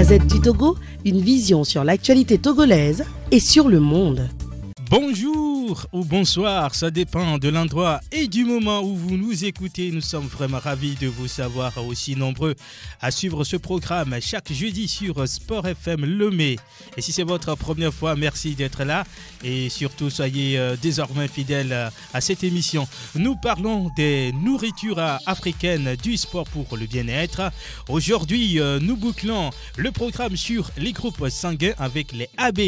Gazette du Togo, une vision sur l'actualité togolaise et sur le monde. Bonjour ou bonsoir, ça dépend de l'endroit et du moment où vous nous écoutez. Nous sommes vraiment ravis de vous savoir aussi nombreux à suivre ce programme chaque jeudi sur Sport FM Lomé. Et si c'est votre première fois, merci d'être là et surtout soyez désormais fidèles à cette émission. Nous parlons des nourritures africaines, du sport pour le bien-être. Aujourd'hui, nous bouclons le programme sur les groupes sanguins avec les AB.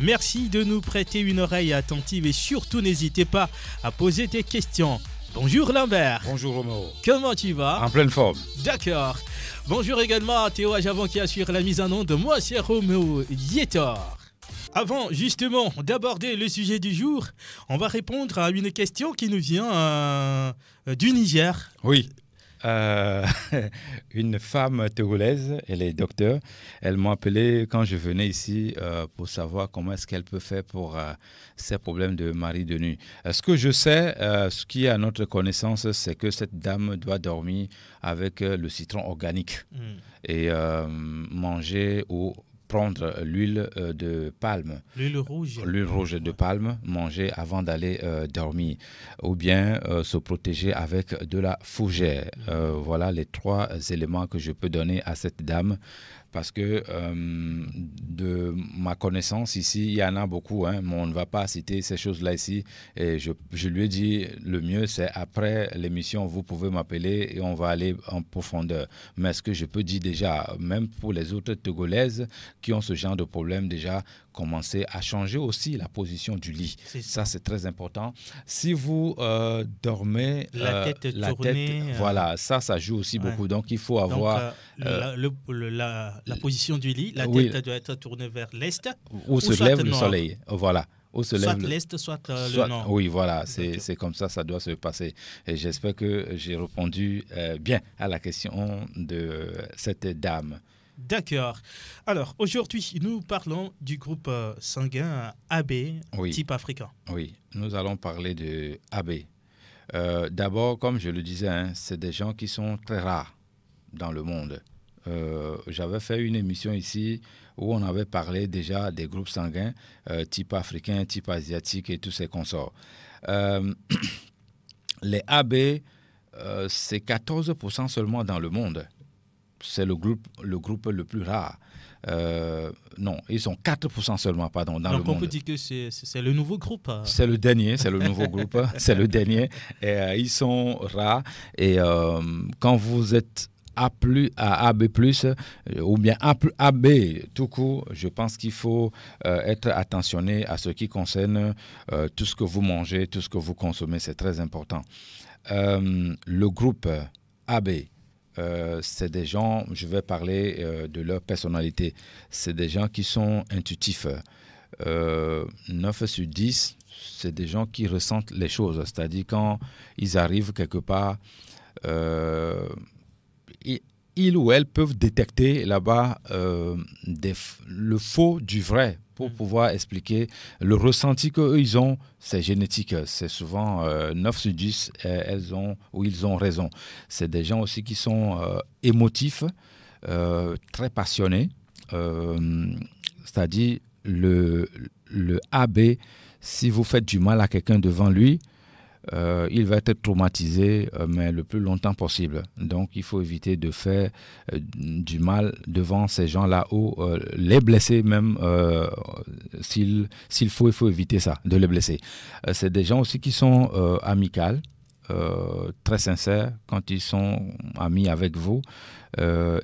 Merci de nous prêter une oreille attentive et surtout n'hésitez pas à poser tes questions. Bonjour Lambert. Bonjour Romeo. Comment tu vas? En pleine forme. D'accord. Bonjour également à Théo Ajavon qui assure la mise en onde. Moi c'est Romeo Yetor. Avant justement d'aborder le sujet du jour, on va répondre à une question qui nous vient du Niger. Oui. Une femme togolaise, elle est docteur. Elle m'a appelé quand je venais ici pour savoir comment est-ce qu'elle peut faire pour ses problèmes de mari de nuit. Ce que je sais, ce qui est à notre connaissance, c'est que cette dame doit dormir avec le citron organique et manger ou prendre l'huile de palme. L'huile rouge. L'huile rouge de palme, manger avant d'aller dormir. Ou bien se protéger avec de la fougère. Voilà les 3 éléments que je peux donner à cette dame. Parce que de ma connaissance ici, il y en a beaucoup, hein, mais on ne va pas citer ces choses-là ici. Et je lui ai dit, le mieux c'est après l'émission, vous pouvez m'appeler et on va aller en profondeur. Mais ce que je peux dire déjà, même pour les autres Togolaises qui ont ce genre de problème, déjà commencer à changer aussi la position du lit. Ça, c'est très important. Si vous dormez la tête tournée, voilà, ça joue aussi beaucoup. Donc, il faut avoir... la position du lit, la tête doit être tournée vers l'est. Où se lève le soleil. Voilà. Soit l'est, soit le nord. Oui, voilà, c'est comme ça doit se passer. Et j'espère que j'ai répondu bien à la question de cette dame. D'accord. Alors, aujourd'hui, nous parlons du groupe sanguin AB, type africain. Oui, nous allons parler de AB. D'abord, comme je le disais, hein, c'est des gens qui sont très rares dans le monde. J'avais fait une émission ici où on avait parlé déjà des groupes sanguins, type africain, type asiatique et tous ces consorts. Les AB, c'est 14% seulement dans le monde. C'est le groupe le plus rare. Non, ils sont 4% seulement, pardon, dans le monde. Donc on peut dire que c'est le nouveau groupe. C'est le dernier, c'est le nouveau groupe, c'est le dernier. Et, ils sont rares. Et quand vous êtes à AB+, ou bien AB tout court, je pense qu'il faut être attentionné à ce qui concerne tout ce que vous mangez, tout ce que vous consommez, c'est très important. Le groupe AB, c'est des gens, je vais parler de leur personnalité, c'est des gens qui sont intuitifs. 9 sur 10, c'est des gens qui ressentent les choses, c'est-à-dire quand ils arrivent quelque part, ils ou elles peuvent détecter là-bas le faux du vrai pour pouvoir expliquer le ressenti qu'eux ils ont, c'est génétique. C'est souvent 9 sur 10, ils ont raison. C'est des gens aussi qui sont émotifs, très passionnés, c'est-à-dire le AB, si vous faites du mal à quelqu'un devant lui, il va être traumatisé, mais le plus longtemps possible. Donc, il faut éviter de faire du mal devant ces gens-là ou les blesser même. S'il faut, il faut éviter ça, de les blesser. C'est des gens aussi qui sont amicales, très sincères quand ils sont amis avec vous.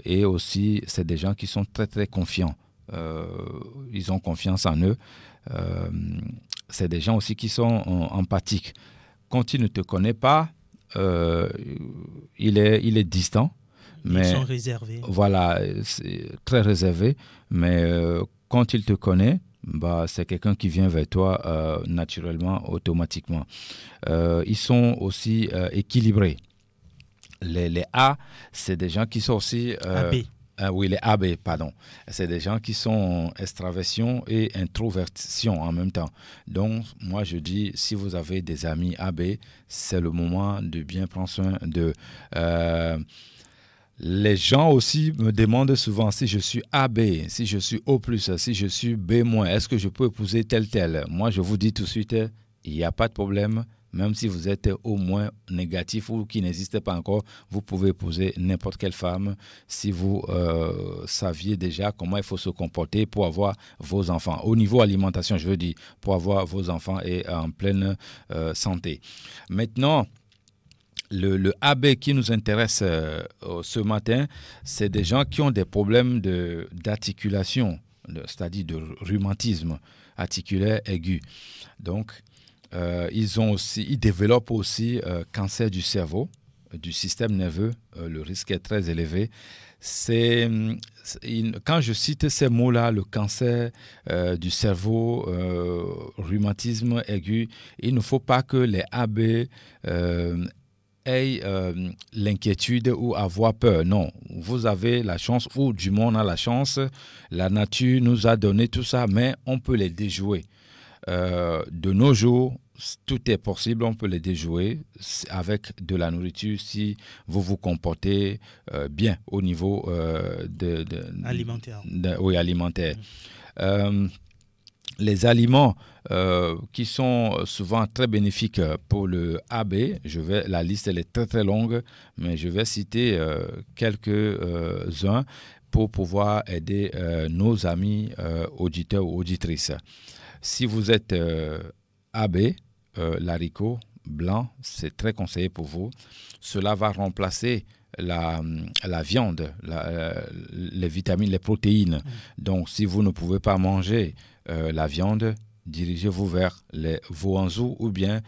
Et aussi, c'est des gens qui sont très, très confiants. Ils ont confiance en eux. C'est des gens aussi qui sont empathiques. Quand il ne te connaît pas, il est distant. Mais, ils sont réservés. Voilà, c'est très réservé. Mais quand il te connaît, c'est quelqu'un qui vient vers toi naturellement, automatiquement. Ils sont aussi équilibrés. Les A, c'est des gens qui sont aussi... AB. Oui, les AB, pardon. C'est des gens qui sont extraversion et introversion en même temps. Donc, moi, je dis, si vous avez des amis AB, c'est le moment de bien prendre soin de Les gens aussi me demandent souvent si je suis AB, si je suis O+, si je suis B-, est-ce que je peux épouser tel. Moi, je vous dis tout de suite, il n'y a pas de problème. Même si vous êtes au moins négatif ou qui n'existe pas encore, vous pouvez épouser n'importe quelle femme si vous saviez déjà comment il faut se comporter pour avoir vos enfants. Au niveau alimentation, je veux dire, pour avoir vos enfants et en pleine santé. Maintenant, le AB qui nous intéresse ce matin, c'est des gens qui ont des problèmes d'articulation, c'est-à-dire de rhumatisme articulaire aigu. Donc, ils développent aussi cancer du cerveau, du système nerveux. Le risque est très élevé. Quand je cite ces mots-là, le cancer du cerveau, rhumatisme aigu, il ne faut pas que les AB aient l'inquiétude ou avoir peur. Non, vous avez la chance, ou du moins on a la chance, la nature nous a donné tout ça, mais on peut les déjouer. De nos jours, tout est possible, on peut les déjouer avec de la nourriture si vous vous comportez bien au niveau alimentaire. Oui, alimentaire. Les aliments qui sont souvent très bénéfiques pour le AB, la liste elle est très très longue, mais je vais citer quelques-uns pour pouvoir aider nos amis auditeurs ou auditrices. Si vous êtes AB, l'haricot blanc, c'est très conseillé pour vous. Cela va remplacer la viande, les vitamines, les protéines. Donc, si vous ne pouvez pas manger la viande, dirigez-vous vers les voanzous ou bien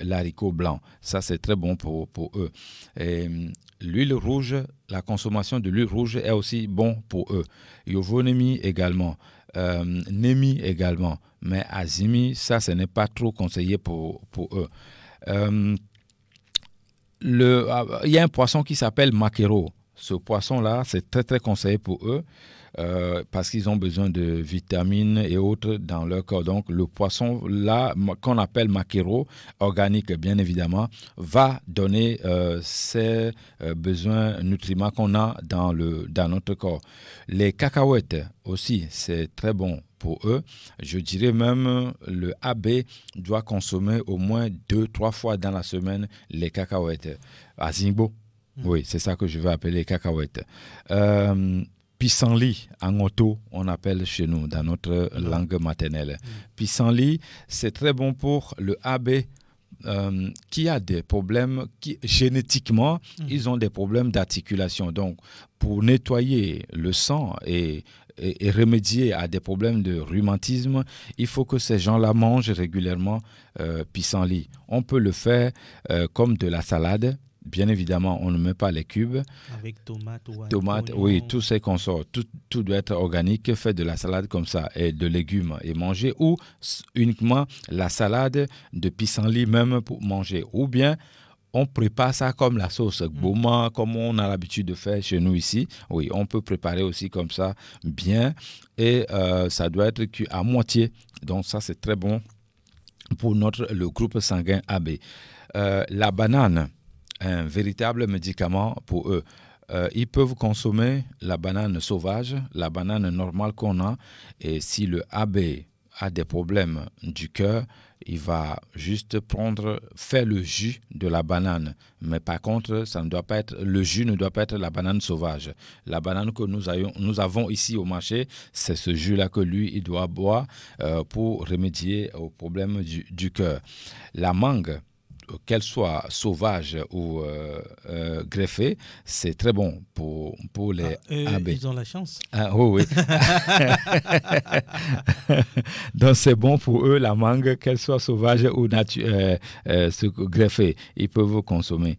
l'haricot blanc. Ça, c'est très bon pour eux. Et l'huile rouge, la consommation de l'huile rouge est aussi bon pour eux. Yovonémie également. Némi également, mais azimi, ça, ce n'est pas trop conseillé pour eux. Il y a un poisson qui s'appelle maquereau. Ce poisson-là, c'est très, très conseillé pour eux parce qu'ils ont besoin de vitamines et autres dans leur corps. Donc, le poisson-là, qu'on appelle maquereau, organique bien évidemment, va donner ces besoins nutriments qu'on a dans notre corps. Les cacahuètes aussi, c'est très bon pour eux. Je dirais même le AB doit consommer au moins 2-3 fois dans la semaine les cacahuètes. Azimbo, oui, c'est ça que je vais appeler les cacahuètes. Pissenlit, en auto, on appelle chez nous, dans notre langue maternelle. Pissenlit, c'est très bon pour le AB qui a des problèmes, génétiquement, ils ont des problèmes d'articulation. Donc, pour nettoyer le sang et remédier à des problèmes de rhumatisme, il faut que ces gens-là mangent régulièrement pissenlit. On peut le faire comme de la salade. Bien évidemment, on ne met pas les cubes. Avec tomate, oui, tout ce qu'on sort, tout doit être organique. Faites de la salade comme ça et de légumes et manger, ou uniquement la salade de pissenlit même pour manger. Ou bien, on prépare ça comme la sauce Gboma, comme on a l'habitude de faire chez nous ici. Oui, on peut préparer aussi comme ça bien et ça doit être cuit à moitié. Donc ça, c'est très bon pour le groupe sanguin AB. La banane, un véritable médicament pour eux. Ils peuvent consommer la banane sauvage, la banane normale qu'on a, et si le AB a des problèmes du cœur, il va juste faire le jus de la banane. Mais par contre, le jus ne doit pas être la banane sauvage. La banane que nous avons ici au marché, c'est ce jus-là que lui, il doit boire pour remédier aux problèmes du cœur. La mangue, qu'elle soit sauvage ou greffée, c'est très bon pour les AB. Ils ont la chance. Oui. Donc, c'est bon pour eux, la mangue, qu'elle soit sauvage ou greffée. Ils peuvent consommer.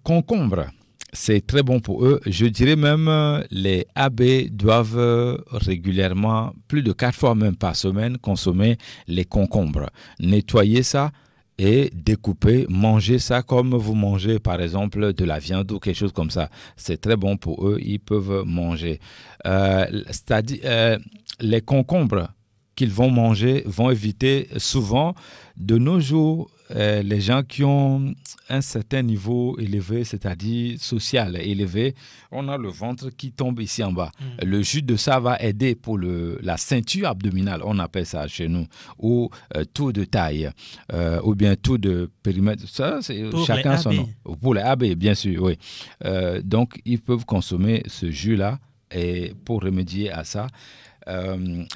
Concombre, c'est très bon pour eux. Je dirais même les AB doivent régulièrement, plus de 4 fois même par semaine, consommer les concombres. Nettoyer ça et découper, manger ça comme vous mangez par exemple de la viande ou quelque chose comme ça. C'est très bon pour eux, ils peuvent manger. C'est-à-dire les concombres qu'ils vont manger vont éviter souvent. De nos jours, les gens qui ont un certain niveau élevé, c'est-à-dire social élevé, on a le ventre qui tombe ici en bas. Le jus de ça va aider pour la ceinture abdominale, on appelle ça chez nous, ou tour de taille, ou bien tour de périmètre. Ça, c'est pour chacun son nom. Pour les AB, bien sûr, oui. Donc, ils peuvent consommer ce jus-là et pour remédier à ça.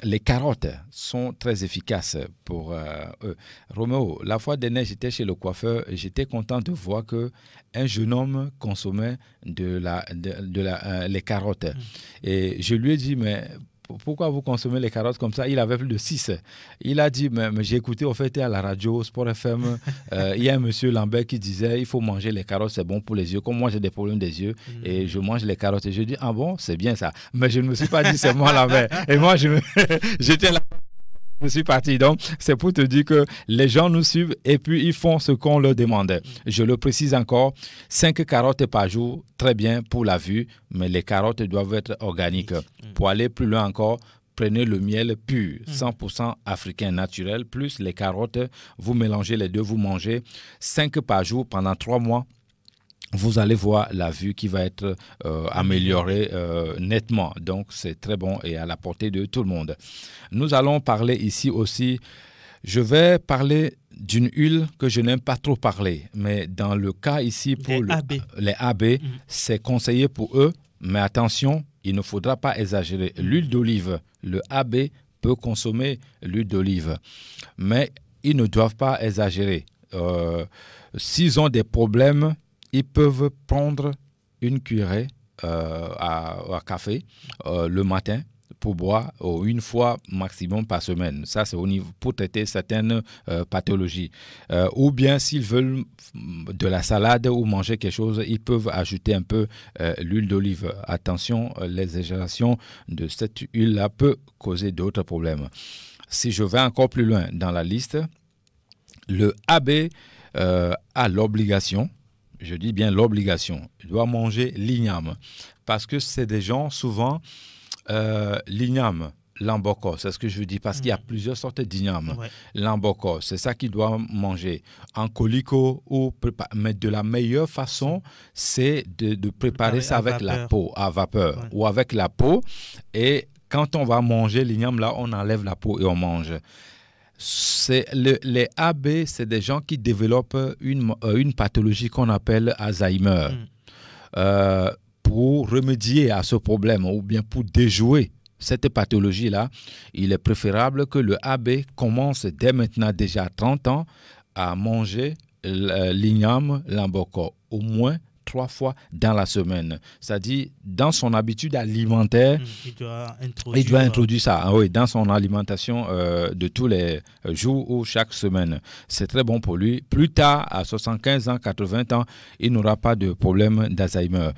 Les carottes sont très efficaces pour eux. Roméo, la fois dernière, j'étais chez le coiffeur et j'étais content de voir qu'un jeune homme consommait les carottes. Et je lui ai dit, mais pourquoi vous consommez les carottes comme ça? Il avait plus de 6. Il a dit, mais j'ai écouté au fait à la radio, Sport FM, il y a un monsieur Lambert qui disait, il faut manger les carottes, c'est bon pour les yeux. Comme moi, j'ai des problèmes des yeux et je mange les carottes. Et je dis, ah bon, c'est bien ça. Mais je ne me suis pas dit, c'est moi Lambert. Et moi, j'étais là. Je suis parti. Donc, c'est pour te dire que les gens nous suivent et puis ils font ce qu'on leur demande. Je le précise encore, 5 carottes par jour, très bien pour la vue, mais les carottes doivent être organiques. Pour aller plus loin encore, prenez le miel pur, 100% africain naturel, plus les carottes, vous mélangez les deux, vous mangez 5 par jour pendant 3 mois. Vous allez voir la vue qui va être améliorée nettement. Donc, c'est très bon et à la portée de tout le monde. Nous allons parler ici aussi, je vais parler d'une huile que je n'aime pas trop parler. Mais dans le cas ici pour les AB, c'est conseillé pour eux. Mais attention, il ne faudra pas exagérer. L'huile d'olive, le AB peut consommer l'huile d'olive. Mais ils ne doivent pas exagérer. S'ils ont des problèmes, ils peuvent prendre une cuillerée à café le matin pour boire une fois maximum par semaine. Ça, c'est au niveau pour traiter certaines pathologies. Ou bien, s'ils veulent de la salade ou manger quelque chose, ils peuvent ajouter un peu l'huile d'olive. Attention, l'exagération de cette huile-là peut causer d'autres problèmes. Si je vais encore plus loin dans la liste, le AB a l'obligation, je dis bien l'obligation, il doit manger l'igname. Parce que c'est des gens, souvent, l'igname, l'amboko, c'est ce que je veux dire, parce qu'il y a plusieurs sortes d'igname. Ouais. L'amboko, c'est ça qu'il doit manger. En colico, mais de la meilleure façon, c'est de préparer ça avec la peau, à vapeur, ou avec la peau. Et quand on va manger l'igname, là, on enlève la peau et on mange. Les AB, c'est des gens qui développent une pathologie qu'on appelle Alzheimer. Pour remédier à ce problème ou bien pour déjouer cette pathologie-là, il est préférable que le AB commence dès maintenant, déjà à 30 ans, à manger l'igname, l'amboko, au moins 3 fois dans la semaine. C'est-à-dire, dans son habitude alimentaire, il doit introduire ça dans son alimentation de tous les jours ou chaque semaine. C'est très bon pour lui. Plus tard, à 75 ans, 80 ans, il n'aura pas de problème d'Alzheimer.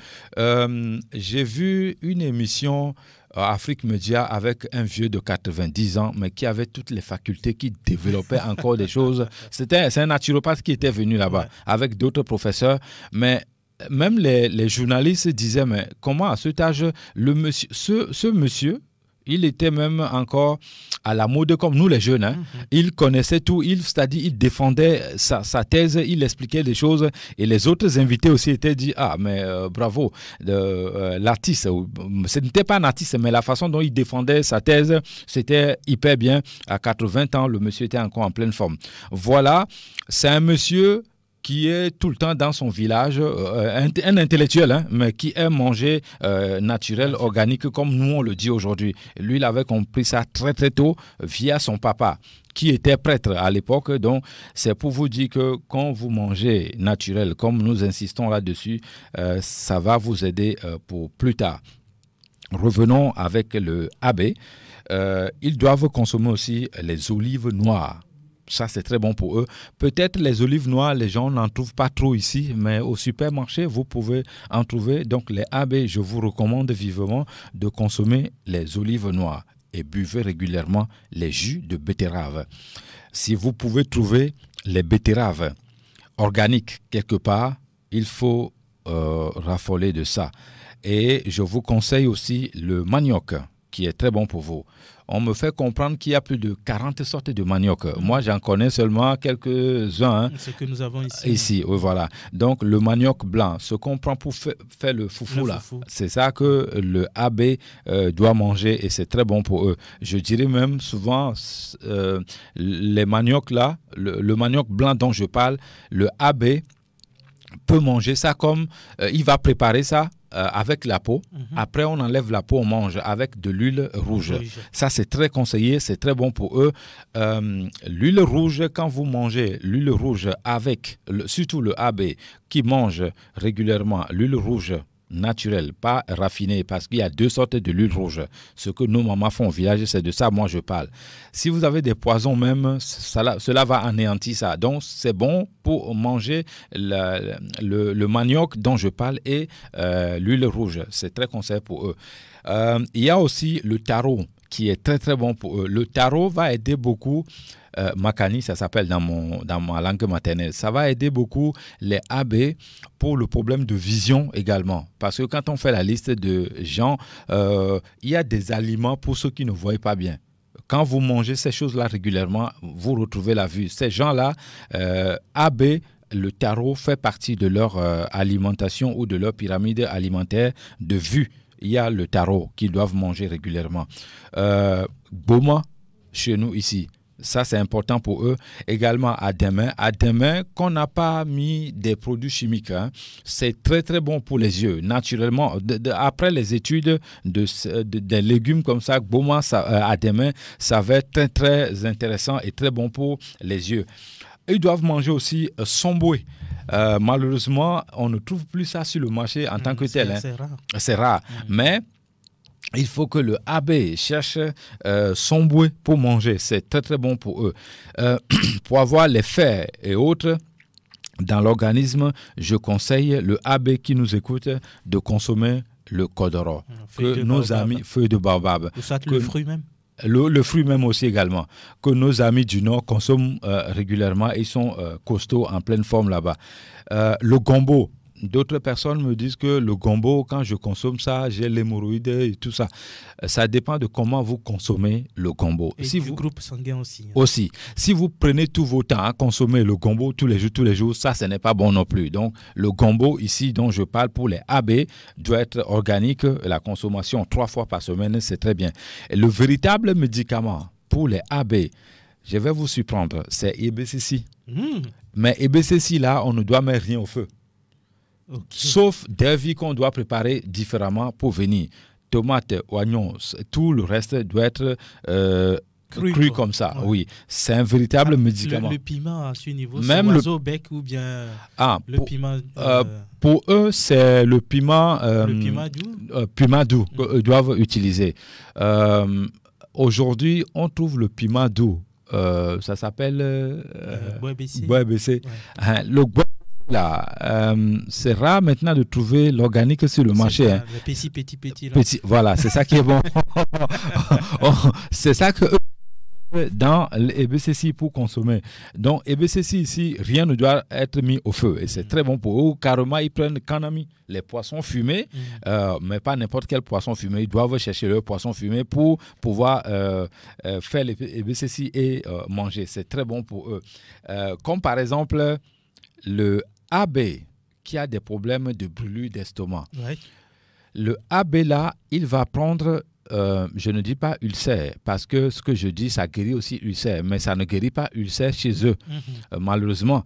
J'ai vu une émission Afrique Média avec un vieux de 90 ans, mais qui avait toutes les facultés, qui développait encore des choses. C'est un naturopathe qui était venu là-bas avec d'autres professeurs, mais même les journalistes disaient, mais comment à cet âge, ce monsieur, il était même encore à la mode comme nous les jeunes. Il connaissait tout, c'est-à-dire il défendait sa thèse, il expliquait des choses et les autres invités aussi étaient dit, mais bravo, l'artiste, ce n'était pas un artiste, mais la façon dont il défendait sa thèse, c'était hyper bien. À 80 ans, le monsieur était encore en pleine forme. Voilà, c'est un monsieur qui est tout le temps dans son village, un intellectuel, mais qui aime manger naturel, organique, comme nous on le dit aujourd'hui. Lui, il avait compris ça très très tôt via son papa, qui était prêtre à l'époque. Donc, c'est pour vous dire que quand vous mangez naturel, comme nous insistons là-dessus, ça va vous aider pour plus tard. Revenons avec le AB. Ils doivent consommer aussi les olives noires. Ça, c'est très bon pour eux. Peut-être les olives noires, les gens n'en trouvent pas trop ici, mais au supermarché, vous pouvez en trouver. Donc, les AB, je vous recommande vivement de consommer les olives noires et buvez régulièrement les jus de betterave. Si vous pouvez trouver les betteraves organiques quelque part, il faut raffoler de ça. Et je vous conseille aussi le manioc, qui est très bon pour vous. On me fait comprendre qu'il y a plus de 40 sortes de manioc. Moi, j'en connais seulement quelques-uns. Ce que nous avons ici. Ici, oui, voilà. Donc, le manioc blanc, ce qu'on prend pour faire le foufou, là, c'est ça que le AB doit manger et c'est très bon pour eux. Je dirais même souvent, les maniocs là, le manioc blanc dont je parle, le AB peut manger ça comme, il va préparer ça avec la peau. Après, on enlève la peau, on mange avec de l'huile rouge. Ça, c'est très conseillé, c'est très bon pour eux. L'huile rouge, quand vous mangez l'huile rouge avec, surtout le AB qui mange régulièrement l'huile rouge naturelle, pas raffinée, parce qu'il y a 2 sortes de l'huile rouge. Ce que nos mamans font au village, c'est de ça, moi, je parle. Si vous avez des poisons même, cela va anéantir ça. Donc, c'est bon pour manger le manioc dont je parle et l'huile rouge. C'est très conseillé pour eux. Il y a aussi le taro qui est très, très bon pour eux. Le taro va aider beaucoup, Makani, ça s'appelle dans ma langue maternelle. Ça va aider beaucoup les AB pour le problème de vision également. Parce que quand on fait la liste de gens, il y a des aliments pour ceux qui ne voient pas bien. Quand vous mangez ces choses-là régulièrement, vous retrouvez la vue. Ces gens-là, AB, le taro fait partie de leur alimentation ou de leur pyramide alimentaire de vue. Il y a le taro qu'ils doivent manger régulièrement. Boma, chez nous ici, ça c'est important pour eux. Également adémin qu'on n'a pas mis des produits chimiques. C'est très très bon pour les yeux. Naturellement, après les études des légumes comme ça, boma, adémin, ça va être très très intéressant et très bon pour les yeux. Ils doivent manger aussi somboué. Malheureusement, on ne trouve plus ça sur le marché en tant que tel. C'est rare. Mais il faut que le AB cherche son bouet pour manger. C'est très, très bon pour eux. Pour avoir les fers et autres dans l'organisme, je conseille le AB qui nous écoute de consommer le codoro. Que nos amis, feuilles de baobab. Ou soit le fruit même. Le fruit même aussi également, que nos amis du Nord consomment régulièrement. Ils sont costauds, en pleine forme là-bas. Le gombo, d'autres personnes me disent que le gombo, quand je consomme ça, j'ai l'hémorroïde et tout ça. Ça dépend de comment vous consommez le gombo. Et du groupe sanguin aussi. Aussi. Si vous prenez tout votre temps à consommer le gombo tous les jours, ça, ce n'est pas bon non plus. Donc, le gombo ici dont je parle pour les AB doit être organique. La consommation 3 fois par semaine, c'est très bien. Et le véritable médicament pour les AB, je vais vous surprendre, c'est EBCC. Mais EBCC, là, on ne doit mettre rien au feu. Okay. Sauf des vies qu'on doit préparer différemment pour venir. Tomates, oignons, tout le reste doit être cru comme ça. Ouais. Oui, c'est un véritable médicament. Le piment à ce niveau, c'est l'oiseau bec ou bien le piment pour eux, c'est le piment piment doux qu'ils doivent utiliser. Aujourd'hui, on trouve le piment doux. Ça s'appelle Bois-Bessé. Ouais. Le là, c'est rare maintenant de trouver l'organique sur le marché. Le petit. Voilà, c'est ça qui est bon. C'est ça que dans l'EBCC pour consommer. Donc, EBCC ici, rien ne doit être mis au feu. Et c'est très bon pour eux. Carrément, ils prennent kanami, les poissons fumés, mais pas n'importe quel poisson fumé. Ils doivent chercher le poisson fumé pour pouvoir faire l'EBCC et manger. C'est très bon pour eux. Comme par exemple, le AB qui a des problèmes de brûlure d'estomac. Ouais. Le AB là, il va prendre, je ne dis pas ulcère, parce que ce que je dis, ça guérit aussi ulcère, mais ça ne guérit pas ulcère chez eux. Malheureusement,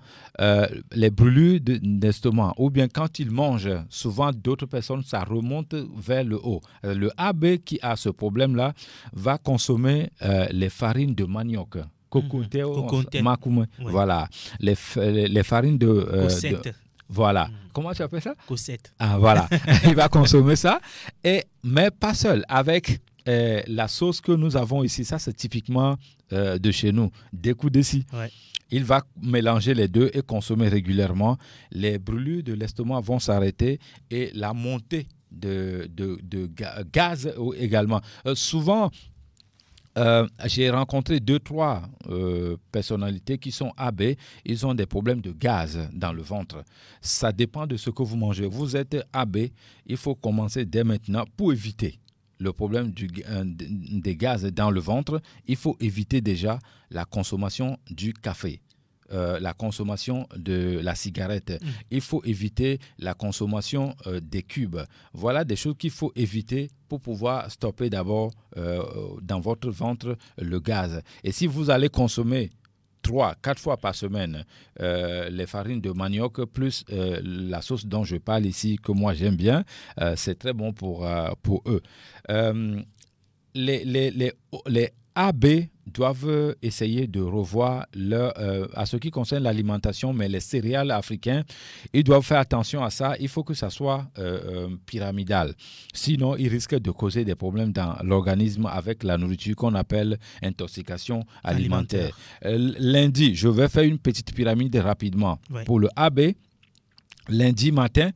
les brûlures d'estomac, ou bien quand ils mangent, souvent d'autres personnes, ça remonte vers le haut. Le AB qui a ce problème-là va consommer les farines de manioc. Makoumé. Voilà. Les farines de voilà. Comment tu appelles ça? Cossette. Ah, voilà. Il va consommer ça. Mais pas seul. Avec la sauce que nous avons ici, ça c'est typiquement de chez nous. Des coups d'ici. Ouais. Il va mélanger les deux et consommer régulièrement. Les brûlures de l'estomac vont s'arrêter et la montée de gaz également. Souvent, j'ai rencontré 2-3 personnalités qui sont AB, ils ont des problèmes de gaz dans le ventre. Ça dépend de ce que vous mangez. Vous êtes AB, il faut commencer dès maintenant pour éviter le problème des gaz dans le ventre, il faut éviter déjà la consommation du café. La consommation de la cigarette. Il faut éviter la consommation des cubes. Voilà des choses qu'il faut éviter pour pouvoir stopper d'abord dans votre ventre le gaz. Et si vous allez consommer 3-4 fois par semaine les farines de manioc plus la sauce dont je parle ici, que moi j'aime bien, c'est très bon pour eux. Les AB doivent essayer de revoir à ce qui concerne l'alimentation, mais les céréales africains, ils doivent faire attention à ça. Il faut que ça soit pyramidal. Sinon, ils risquent de causer des problèmes dans l'organisme avec la nourriture qu'on appelle intoxication alimentaire. Lundi, je vais faire une petite pyramide rapidement. Oui. Pour le AB, lundi matin,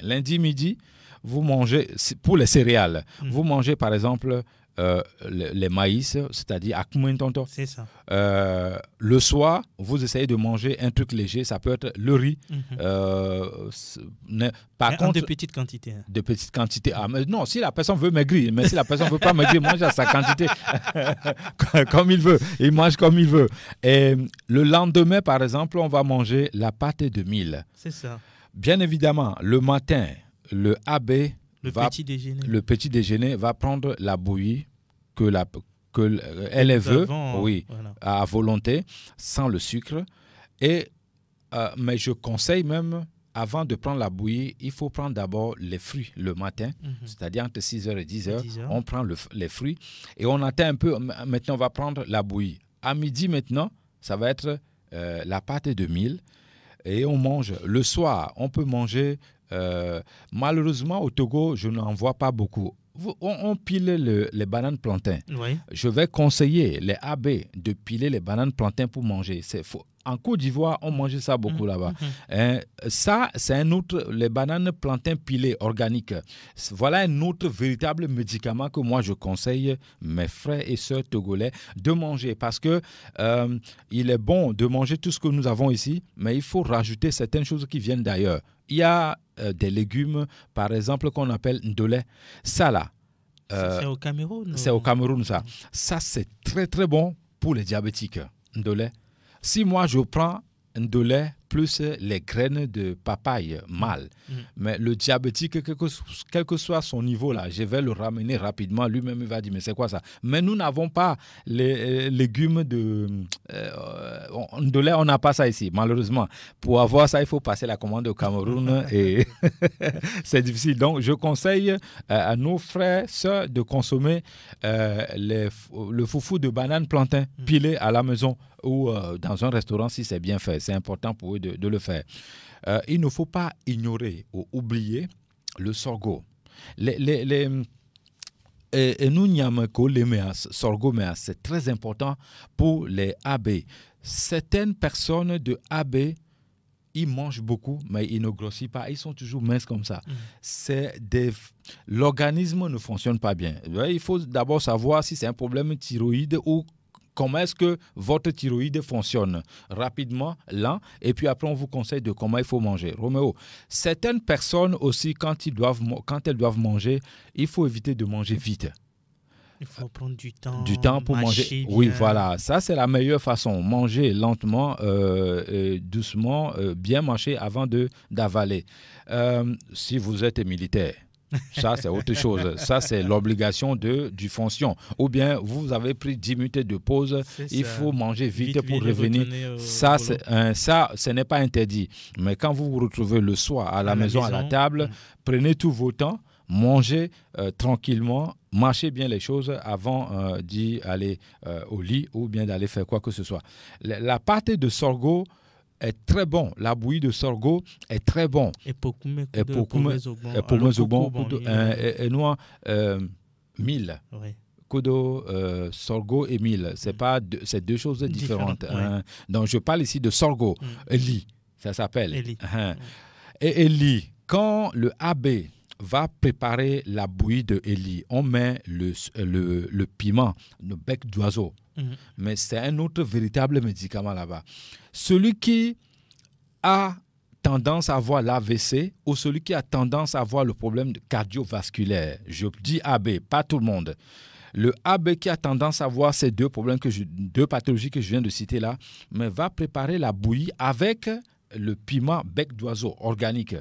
lundi midi, vous mangez, pour les céréales, vous mangez par exemple les maïs, c'est-à-dire akumentonto. C'est ça. Le soir, vous essayez de manger un truc léger, ça peut être le riz. Par contre, de petites quantités. De petites quantités. Ah, mais non, si la personne veut maigrir, mais si la personne ne veut pas maigrir, il mange à sa quantité comme il veut. Il mange comme il veut. Et le lendemain, par exemple, on va manger la pâte de mil. C'est ça. Bien évidemment, le matin, le AB, le petit déjeuner va prendre la bouillie qu'elle veut, voilà, à volonté, sans le sucre. Mais je conseille même, avant de prendre la bouillie, il faut prendre d'abord les fruits le matin, c'est-à-dire entre 6h et 10h, on prend les fruits et on attend un peu. Maintenant, on va prendre la bouillie. À midi, maintenant, ça va être la pâte de mil et on mange. Le soir, on peut manger... malheureusement, au Togo, je n'en vois pas beaucoup. On pile les bananes plantains. Oui. Je vais conseiller les AB de piler les bananes plantains pour manger. En Côte d'Ivoire, on mange ça beaucoup là-bas. Ça, c'est un autre, les bananes plantains pilées organiques. Voilà un autre véritable médicament que moi je conseille mes frères et sœurs togolais de manger parce que il est bon de manger tout ce que nous avons ici, mais il faut rajouter certaines choses qui viennent d'ailleurs. Il y a des légumes, par exemple, qu'on appelle ndolé. Ça là. C'est au Cameroun. C'est au Cameroun, ça. Ça, c'est très, très bon pour les diabétiques. Ndolé. Si moi, je prends ndolé plus les graines de papaye mâle, mais le diabétique, quel que soit son niveau là, je vais le ramener rapidement. Lui-même, il va dire, mais c'est quoi ça? Mais nous n'avons pas les légumes de ndolé, on n'a pas ça ici, malheureusement. Pour avoir ça, il faut passer la commande au Cameroun et c'est difficile. Donc, je conseille à nos frères, sœurs de consommer le foufou de banane plantain pilé à la maison ou dans un restaurant si c'est bien fait. C'est important pour eux de le faire. Il ne faut pas ignorer ou oublier le sorgho. Sorgho, c'est très important pour les AB. Certaines personnes de AB, ils mangent beaucoup, mais ils ne grossissent pas. Ils sont toujours minces comme ça. L'organisme ne fonctionne pas bien. Il faut d'abord savoir si c'est un problème thyroïde ou comment est-ce que votre thyroïde fonctionne rapidement, lent, et puis après on vous conseille de comment il faut manger. Roméo, certaines personnes aussi, quand elles doivent manger, il faut éviter de manger vite. Il faut prendre du temps. Du temps pour manger. Bien. Oui, voilà. Ça, c'est la meilleure façon. Manger lentement, doucement, bien mâcher avant d'avaler. Si vous êtes militaire, ça, c'est autre chose. Ça, c'est l'obligation du fonction. Ou bien, vous avez pris 10 minutes de pause. Il faut manger vite pour revenir. Ça, ce n'est pas interdit. Mais quand vous vous retrouvez le soir à la maison, à la table, prenez tout vos temps, mangez tranquillement, mâchez bien les choses avant d'y aller au lit ou bien d'aller faire quoi que ce soit. La pâte de sorgho est très bon. La bouillie de sorgho est très bon. Et pour mil. Kodo, sorgho et mil. C'est deux choses différentes. Donc, je parle ici de sorgho. Eli, ça s'appelle. Eli. Et Eli, quand le AB va préparer la bouillie de Eli, on met le piment, le bec d'oiseau. Mais c'est un autre véritable médicament là-bas. Celui qui a tendance à avoir l'AVC ou celui qui a tendance à avoir le problème cardiovasculaire. Je dis AB, pas tout le monde. Le AB qui a tendance à avoir ces deux problèmes, deux pathologies que je viens de citer là, mais va préparer la bouillie avec le piment bec d'oiseau organique.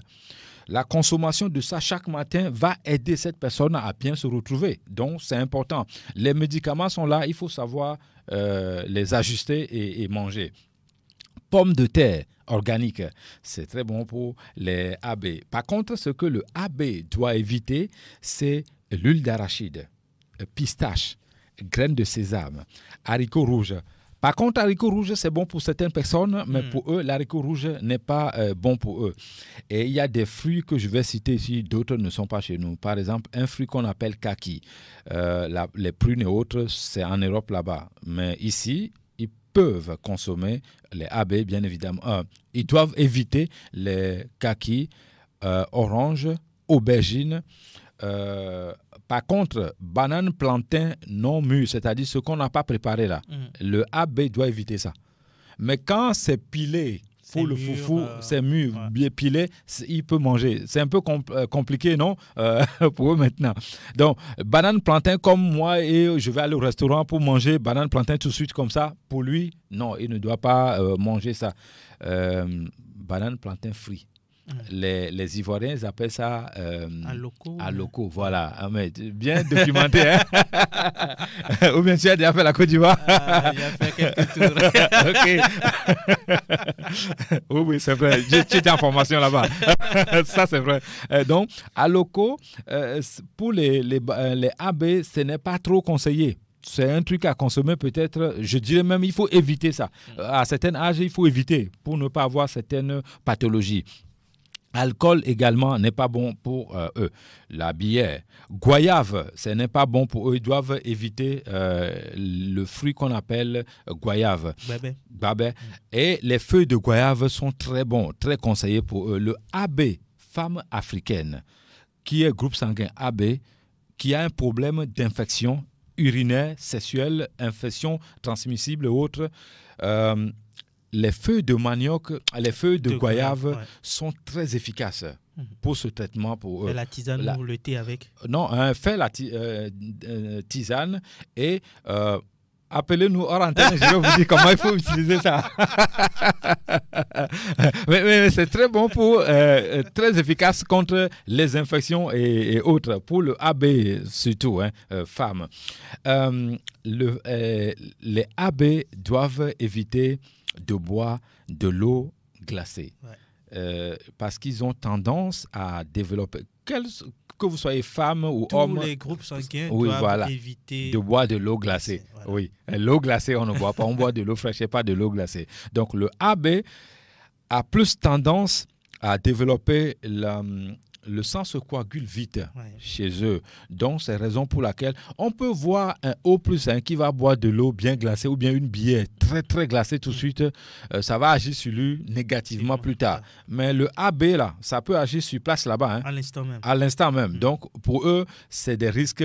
La consommation de ça chaque matin va aider cette personne à bien se retrouver. Donc, c'est important. Les médicaments sont là, il faut savoir les ajuster et manger. Pommes de terre organiques, c'est très bon pour les AB. Par contre, ce que le AB doit éviter, c'est l'huile d'arachide, pistache, graines de sésame, haricots rouges. Par contre, haricot rouge, c'est bon pour certaines personnes, mais pour eux, l'haricot rouge n'est pas bon pour eux. Et il y a des fruits que je vais citer ici, d'autres ne sont pas chez nous. Par exemple, un fruit qu'on appelle kaki. Les prunes et autres, c'est en Europe là-bas. Mais ici, ils peuvent consommer les AB, bien évidemment. Ils doivent éviter les kakis, oranges, aubergines. Par contre, banane, plantain non mûr, c'est-à-dire ce qu'on n'a pas préparé là, le AB doit éviter ça. Mais quand c'est pilé pour le foufou, c'est mûr, bien pilé, il peut manger. C'est un peu compliqué, non, pour eux maintenant. Donc, banane, plantain, comme moi, et je vais aller au restaurant pour manger banane, plantain tout de suite comme ça, pour lui, non, il ne doit pas manger ça. Banane, plantain frit. Les Ivoiriens, ils appellent ça aloko, voilà. Ah, mais bien documenté. Hein? Ou bien tu as déjà fait la Côte d'Ivoire? Il a fait quelques tours. Ok. Oui, c'est vrai. J'ai été en formation là-bas. Ça, c'est vrai. Donc, aloko, pour les AB, ce n'est pas trop conseillé. C'est un truc à consommer peut-être, je dirais même, il faut éviter ça. À certains âges, il faut éviter pour ne pas avoir certaines pathologies. Alcool également n'est pas bon pour eux. La bière, goyave, ce n'est pas bon pour eux. Ils doivent éviter le fruit qu'on appelle goyave. Babé. Et les feuilles de goyave sont très bons, très conseillés pour eux. Le AB, femme africaine, qui est groupe sanguin AB, qui a un problème d'infection urinaire, sexuelle, infection transmissible et autres. Les feuilles de manioc, les feuilles de goyave sont très efficaces pour ce traitement. Pour la tisane ou le thé avec? Non, fait la tisane et appelez-nous hors antenne, je vais vous dire comment il faut utiliser ça. mais c'est très bon pour, très efficace contre les infections et autres, pour le AB surtout, femmes. Les AB doivent éviter de boire de l'eau glacée. Parce qu'ils ont tendance à développer, que vous soyez femme ou homme, tous les groupes sanguins doivent éviter de boire de l'eau glacée. Voilà. Oui, l'eau glacée, on ne boit pas, on boit de l'eau fraîche et pas de l'eau glacée. Donc le AB a plus tendance à développer le sang se coagule vite chez eux. Donc, c'est la raison pour laquelle on peut voir un O+1 qui va boire de l'eau bien glacée ou bien une bière très, très glacée tout de suite. Ça va agir sur lui négativement plus tard. Mais le AB, là, ça peut agir sur place là-bas. À l'instant même. À l'instant même. Donc, pour eux, c'est des risques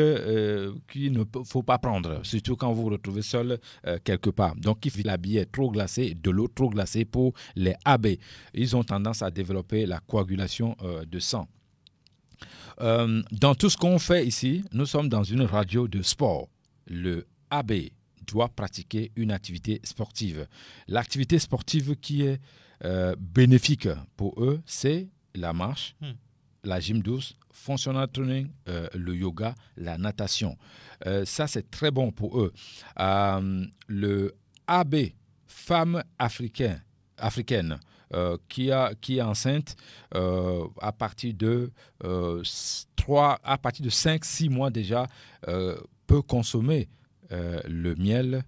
qu'il ne faut pas prendre, surtout quand vous vous retrouvez seul quelque part. Donc, il faut la bière trop glacée, de l'eau trop glacée pour les AB. Ils ont tendance à développer la coagulation de sang. Dans tout ce qu'on fait ici, nous sommes dans une radio de sport. Le AB doit pratiquer une activité sportive. L'activité sportive qui est bénéfique pour eux, c'est la marche, la gym douce, functional training, le yoga, la natation. Ça, c'est très bon pour eux. Le AB, femme africaine, qui est enceinte à partir de 5-6 mois déjà, peut consommer le miel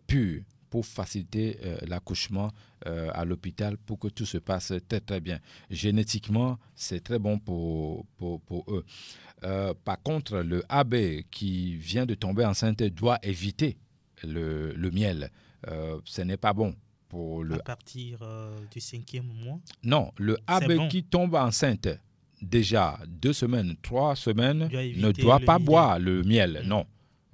pur pour faciliter l'accouchement à l'hôpital pour que tout se passe très très bien. Génétiquement, c'est très bon pour eux. Par contre, le AB qui vient de tomber enceinte doit éviter le miel. Ce n'est pas bon. À partir du 5e mois? Non, le AB qui tombe enceinte, déjà 2 semaines, 3 semaines, ne doit pas boire le miel, non.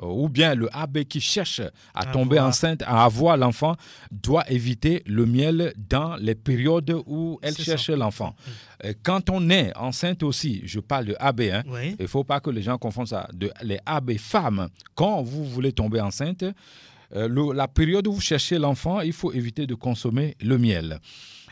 ou bien le AB qui cherche à tomber enceinte, à avoir l'enfant, doit éviter le miel dans les périodes où elle cherche l'enfant. Quand on est enceinte aussi, je parle de AB, il ne faut pas que les gens confondent ça, les AB femmes, quand vous voulez tomber enceinte, la période où vous cherchez l'enfant, il faut éviter de consommer le miel.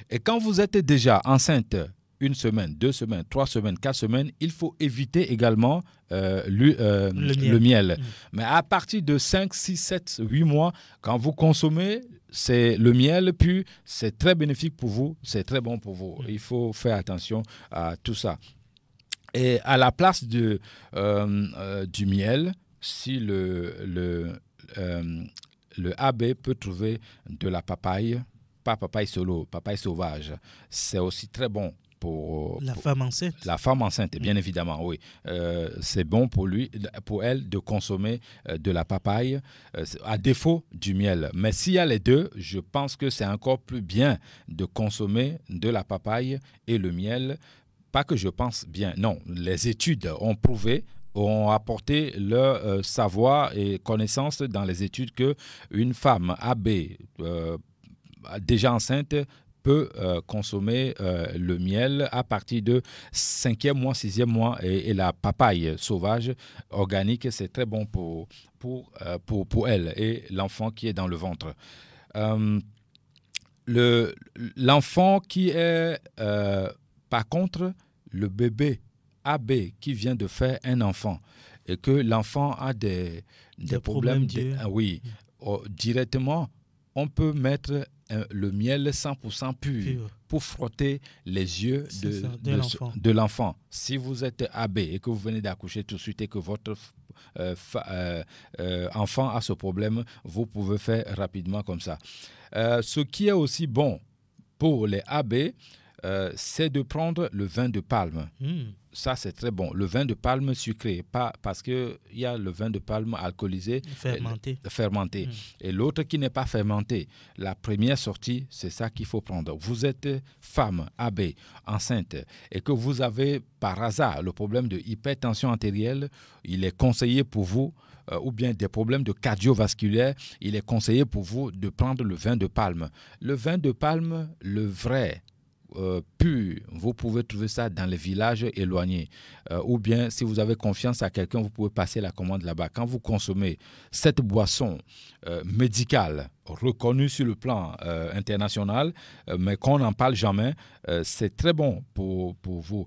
Et quand vous êtes déjà enceinte, 1 semaine, 2 semaines, 3 semaines, 4 semaines, il faut éviter également le miel. Mais à partir de 5, 6, 7, 8 mois, quand vous consommez, c'est le miel, puis c'est très bénéfique pour vous, c'est très bon pour vous. Il faut faire attention à tout ça. Et à la place du miel, si le AB peut trouver de la papaye, pas papaye solo, papaye sauvage, c'est aussi très bon pour la femme enceinte. La femme enceinte, bien évidemment, oui. C'est bon pour elle de consommer de la papaye à défaut du miel. Mais s'il y a les deux, je pense que c'est encore plus bien de consommer de la papaye et le miel. Pas que je pense bien, non. Les études ont prouvé, ont apporté leur savoir et connaissance dans les études qu'une femme AB déjà enceinte peut consommer le miel à partir de 5e mois, 6e mois et la papaye sauvage organique, c'est très bon pour elle et l'enfant qui est dans le ventre. L'enfant qui est, par contre, le bébé AB qui vient de faire un enfant et que l'enfant a des problèmes, directement, on peut mettre le miel 100% pur pour frotter les yeux de l'enfant. Si vous êtes AB et que vous venez d'accoucher tout de suite et que votre enfant a ce problème, vous pouvez faire rapidement comme ça. Ce qui est aussi bon pour les AB, c'est de prendre le vin de palme. Ça, c'est très bon. Le vin de palme sucré, pas parce qu'il y a le vin de palme alcoolisé, fermenté. Et l'autre qui n'est pas fermenté. La première sortie, c'est ça qu'il faut prendre. Vous êtes femme, AB, enceinte, et que vous avez par hasard le problème de hypertension artérielle, il est conseillé pour vous, ou bien des problèmes de cardiovasculaire, il est conseillé pour vous de prendre le vin de palme. Le vin de palme, le vrai, pur, vous pouvez trouver ça dans les villages éloignés, ou bien si vous avez confiance à quelqu'un, vous pouvez passer la commande là-bas. Quand vous consommez cette boisson médicale reconnue sur le plan international, mais qu'on n'en parle jamais, c'est très bon pour vous.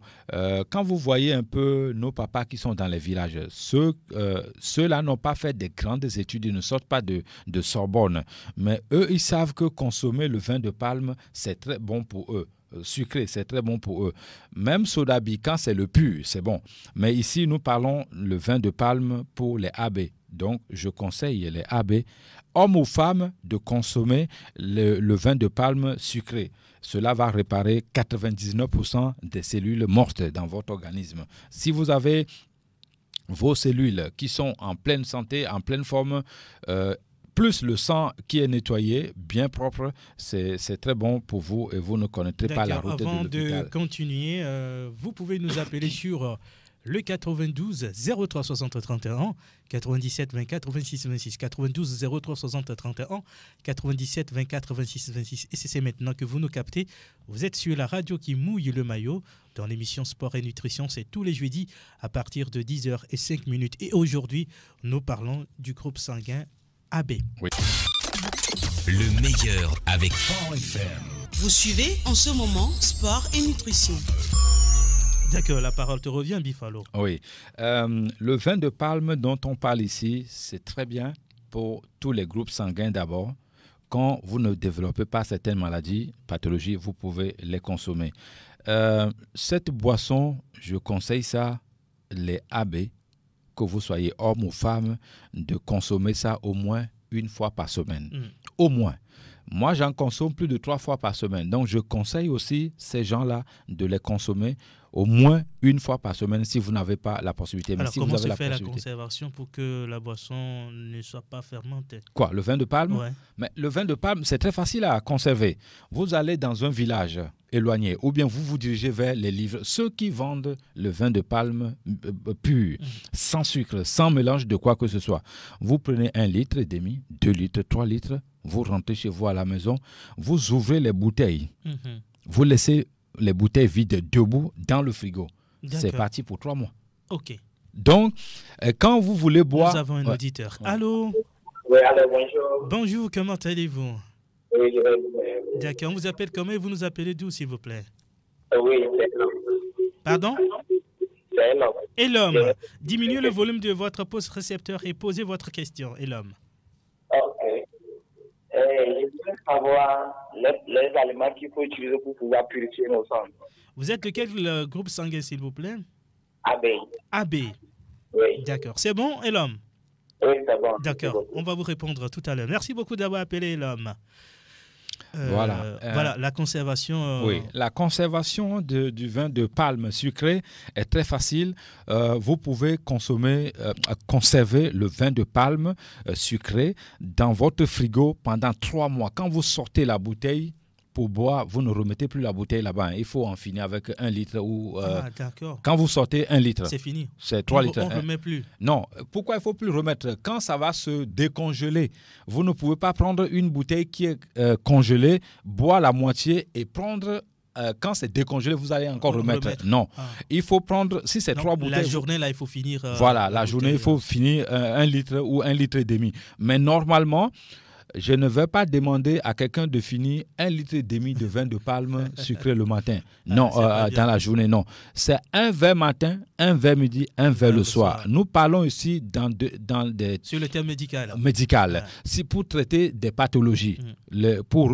Quand vous voyez un peu nos papas qui sont dans les villages, ceux-là n'ont pas fait des grandes études, ils ne sortent pas de Sorbonne, mais eux, ils savent que consommer le vin de palme, c'est très bon pour eux. Sucré, c'est très bon pour eux. Même sodabi, quand c'est le pur, c'est bon. Mais ici, nous parlons le vin de palme pour les AB. Donc, je conseille les AB, hommes ou femmes, de consommer le vin de palme sucré. Cela va réparer 99% des cellules mortes dans votre organisme. Si vous avez vos cellules qui sont en pleine santé, en pleine forme, plus le sang qui est nettoyé, bien propre, c'est très bon pour vous et vous ne connaîtrez pas la route de l'hôpital. Avant de continuer, vous pouvez nous appeler sur le 92 03 60 31 97 24 26 26 92 03 60 31 97 24 26 26 et c'est maintenant que vous nous captez. Vous êtes sur la radio qui mouille le maillot dans l'émission Sport et Nutrition. C'est tous les jeudis à partir de 10h05 et aujourd'hui nous parlons du groupe sanguin AB. Oui. Le meilleur avec Sport FM. Vous suivez en ce moment Sport et Nutrition. D'accord, la parole te revient, Bifalo. Oui. Le vin de palme dont on parle ici, c'est très bien pour tous les groupes sanguins d'abord. Quand vous ne développez pas certaines maladies, pathologies, vous pouvez les consommer. Cette boisson, je conseille ça, les AB, que vous soyez homme ou femme, de consommer ça au moins une fois par semaine. Au moins. Moi, j'en consomme plus de 3 fois par semaine. Donc, je conseille aussi ces gens-là de les consommer au moins une fois par semaine si vous n'avez pas la possibilité. Mais Alors, si comment vous avez se la fait la possibilité. conservation pour que la boisson ne soit pas fermentée? Quoi, le vin de palme? Ouais. Mais le vin de palme, c'est très facile à conserver. Vous allez dans un village éloigné ou bien vous vous dirigez vers les livres. Ceux qui vendent le vin de palme pur, sans sucre, sans mélange de quoi que ce soit. Vous prenez 1,5 litre, 2 litres, 3 litres, vous rentrez chez vous à la maison, vous ouvrez les bouteilles, vous laissez les bouteilles vides debout dans le frigo. C'est D'accord. parti pour 3 mois. Ok. Donc, quand vous voulez boire... Nous avons un Ouais. auditeur. Allô? Oui, alors bonjour. Bonjour, comment allez-vous? Oui, je vais bien. D'accord, on vous appelle comment et vous nous appelez d'où, s'il vous plaît? Oui, c'est l'homme. Pardon? C'est l'homme. Et l'homme, diminuez le volume de votre poste récepteur et posez votre question. Et l'homme. Ok. Je voudrais savoir les aliments qu'il faut utiliser pour pouvoir purifier nos sangs. Vous êtes de quel groupe sanguin, s'il vous plaît? Abeille. AB. Oui. D'accord. C'est bon, et l'homme? Oui, c'est bon. D'accord. On va vous répondre tout à l'heure. Merci beaucoup d'avoir appelé l'homme. Voilà. Voilà, la conservation. Oui, la conservation du vin de palme sucré est très facile. Vous pouvez conserver le vin de palme sucré dans votre frigo pendant 3 mois. Quand vous sortez la bouteille pour boire, vous ne remettez plus la bouteille là-bas. Il faut en finir avec 1 litre ou... d'accord. Quand vous sortez 1 litre, C'est fini. c'est 3 litres. On ne remet plus. Non, pourquoi il ne faut plus remettre? Quand ça va se décongeler, vous ne pouvez pas prendre une bouteille qui est congelée, boire la moitié et prendre... quand c'est décongelé, vous allez encore remettre. Non, il faut prendre, si c'est 3 bouteilles... La journée, là, il faut finir... voilà, la journée, il faut finir 1 litre ou 1,5 litre. Mais normalement... Je ne vais pas demander à quelqu'un de finir 1,5 litre de vin de palme sucré le matin. Non, dans la journée, non. C'est un verre matin, un verre midi, un verre le soir. Nous parlons ici dans des... Sur le terme médical. Médical. C'est pour traiter des pathologies, pour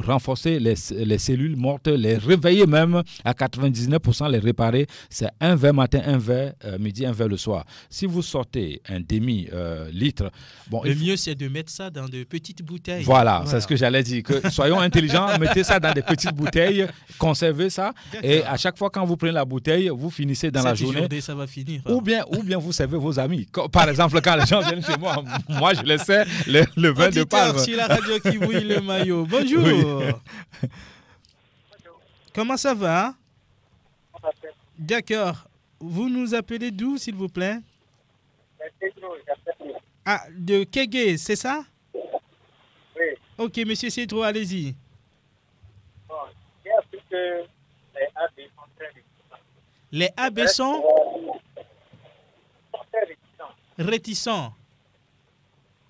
renforcer les cellules mortes, les réveiller même à 99%, les réparer. C'est un verre matin, un verre midi, un verre le soir. Si vous sortez un demi-litre... Bon, le mieux, c'est de mettre ça dans de petites bouteilles. Voilà, c'est ce que j'allais dire. Soyons intelligents, mettez ça dans des petites bouteilles, conservez ça. Et à chaque fois, quand vous prenez la bouteille, vous finissez dans la journée. Ça va finir. Ou bien vous servez vos amis. Par exemple, quand les gens viennent chez moi, moi je laissais le vin de palme. Sur la radio qui bouille le maillot. Bonjour. Oui. Comment ça va? D'accord. Vous nous appelez d'où, s'il vous plaît? Ah, de Kégué, c'est ça? Oui. Ok, monsieur Cédro, allez-y. Bon, j'ai appris que les AB sont très réticents. Les AB sont très réticents. réticents.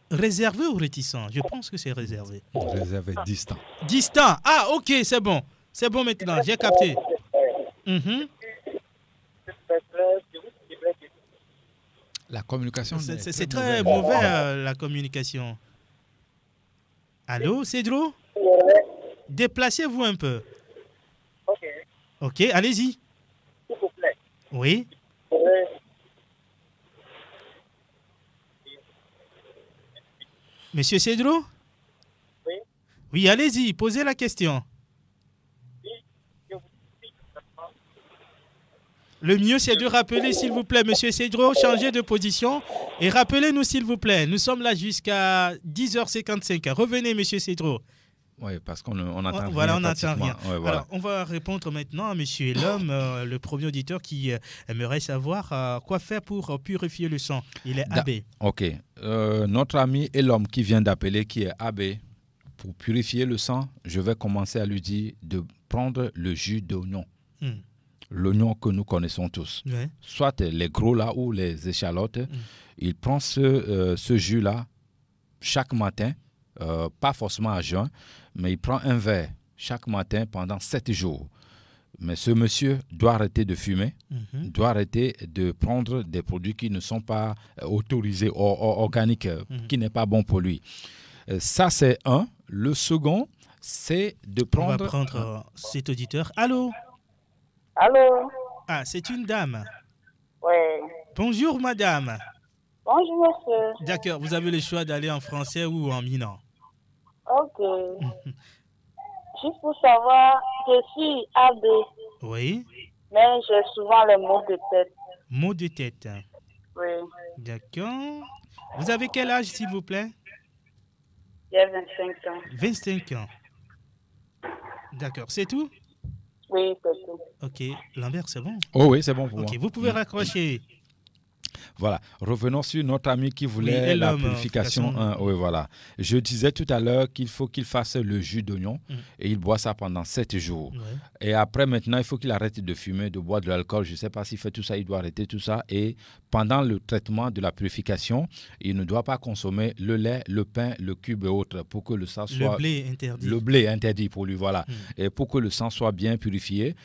Réservé ou réticent? Je pense que c'est réservé. Réservé, distant. Distant. Ah, ok, c'est bon. C'est bon maintenant, j'ai capté. La communication... C'est très mauvais, la communication. Allô, Cédro? Déplacez-vous un peu. Ok. Ok, allez-y. S'il vous plaît. Oui. Monsieur Cédro? Oui. Oui, allez-y, posez la question. Le mieux, c'est de rappeler, s'il vous plaît, monsieur Cédro, changez de position et rappelez-nous, s'il vous plaît. Nous sommes là jusqu'à 10h55. Revenez, monsieur Cédro. Oui, parce qu'on n'entend rien. Voilà, on n'entend rien. Ouais, voilà. Alors, on va répondre maintenant à monsieur Elhomme, le premier auditeur qui aimerait savoir quoi faire pour purifier le sang. Il est AB. Ok. Notre ami Elhomme qui vient d'appeler, qui est AB, pour purifier le sang, je vais commencer à lui dire de prendre le jus d'oignon. L'oignon que nous connaissons tous. Ouais. Soit les gros là ou les échalotes. Il prend ce jus-là chaque matin, pas forcément à jeun, mais il prend un verre chaque matin pendant 7 jours. Mais ce monsieur doit arrêter de fumer, doit arrêter de prendre des produits qui ne sont pas autorisés, organiques, qui n'est pas bon pour lui. Ça, c'est un. Le second, c'est de prendre... On va prendre cet auditeur. Allô? Allô? Ah, c'est une dame. Oui. Bonjour, madame. Bonjour, monsieur. D'accord, vous avez le choix d'aller en français ou en minant? Ok. Juste pour savoir, je suis AB, Oui. mais j'ai souvent les maux de tête. Mot de tête. Oui. D'accord. Vous avez quel âge, s'il vous plaît? J'ai 25 ans. 25 ans. D'accord. C'est tout? Oui, c'est tout. Ok. Lambert, c'est bon? Oh oui, c'est bon pour Ok. moi. Vous pouvez raccrocher. Voilà, revenons sur notre ami qui Oui, voulait et la l'homme, purification. purification. Oui, voilà. Je disais tout à l'heure qu'il faut qu'il fasse le jus d'oignon et il boit ça pendant 7 jours. Ouais. Et après, maintenant, il faut qu'il arrête de fumer, de boire de l'alcool. Je ne sais pas s'il fait tout ça, il doit arrêter tout ça. Et pendant le traitement de la purification, il ne doit pas consommer le lait, le pain, le cube et autres pour que le sang soit... Le blé interdit. Le blé interdit pour lui, voilà. Et pour que le sang soit bien purifié,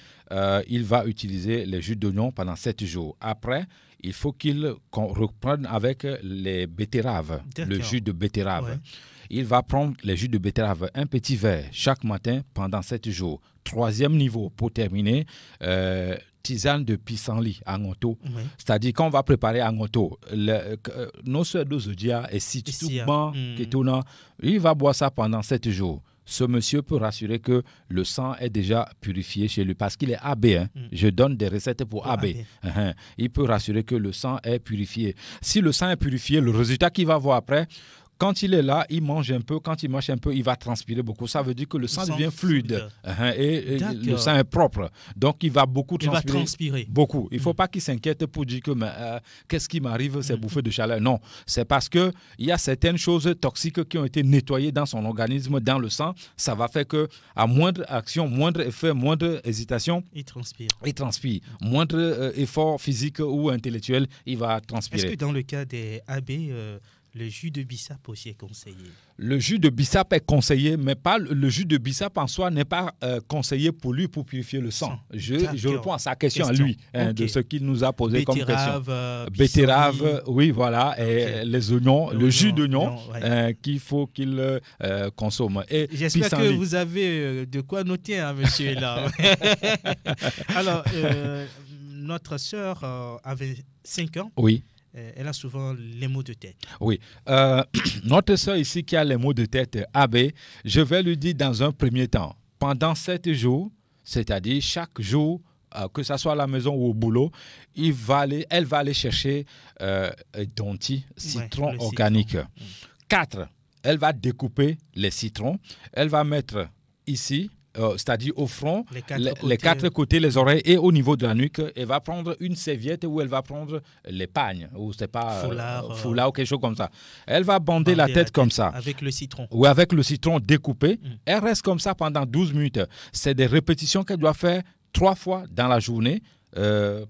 il va utiliser les jus d'oignon pendant 7 jours. Après, il faut qu'il reprenne avec les betteraves, le jus de betterave. Ouais. Il va prendre les jus de betterave, un petit verre chaque matin pendant 7 jours. 3e niveau pour terminer, tisane de pissenlit à ngoto. Ouais. C'est-à-dire quand on va préparer à ngoto, nos soeurs de Zodia et si il va boire ça pendant 7 jours. Ce monsieur peut rassurer que le sang est déjà purifié chez lui parce qu'il est AB. Je donne des recettes pour AB. Il peut rassurer que le sang est purifié. Si le sang est purifié, le résultat qu'il va voir après, quand il est là, il mange un peu. Quand il mange un peu, il va transpirer beaucoup. Ça veut dire que le sang devient fluide. Et le sang est propre. Donc, il va beaucoup transpirer. Il va transpirer. Beaucoup. Il ne faut pas qu'il s'inquiète pour dire que qu'est-ce qui m'arrive, c'est bouffée de chaleur. Non, c'est parce qu'il y a certaines choses toxiques qui ont été nettoyées dans son organisme, dans le sang. Ça va faire qu'à moindre action, moindre effet, moindre hésitation, il transpire. Il transpire. Moindre effort physique ou intellectuel, il va transpirer. Est-ce que dans le cas des AB, le jus de bissap aussi est conseillé? Le jus de bissap est conseillé, mais pas le jus de bissap en soi n'est pas conseillé pour lui pour purifier le sang. Je réponds à sa question à lui, de ce qu'il nous a posé comme question. Betterave, oui, voilà, et les oignons, le jus d'oignon qu'il faut qu'il consomme. J'espère que vous avez de quoi noter, hein, monsieur, là. Alors, notre sœur avait 5 ans. Oui. Elle a souvent les maux de tête. Oui. Notre soeur ici qui a les maux de tête AB, je vais lui dire dans un premier temps, pendant 7 jours, c'est-à-dire chaque jour, que ce soit à la maison ou au boulot, elle va aller chercher Donti, citron organique. 4, elle va découper les citrons. Elle va mettre ici, c'est-à-dire au front, les 4 côtés, les oreilles et au niveau de la nuque. Elle va prendre une serviette où elle va prendre l'épagne, ou c'est pas foulard ou quelque chose comme ça. Elle va bander la tête comme ça. Avec le citron. Ou avec le citron découpé. Elle reste comme ça pendant 12 minutes. C'est des répétitions qu'elle doit faire 3 fois dans la journée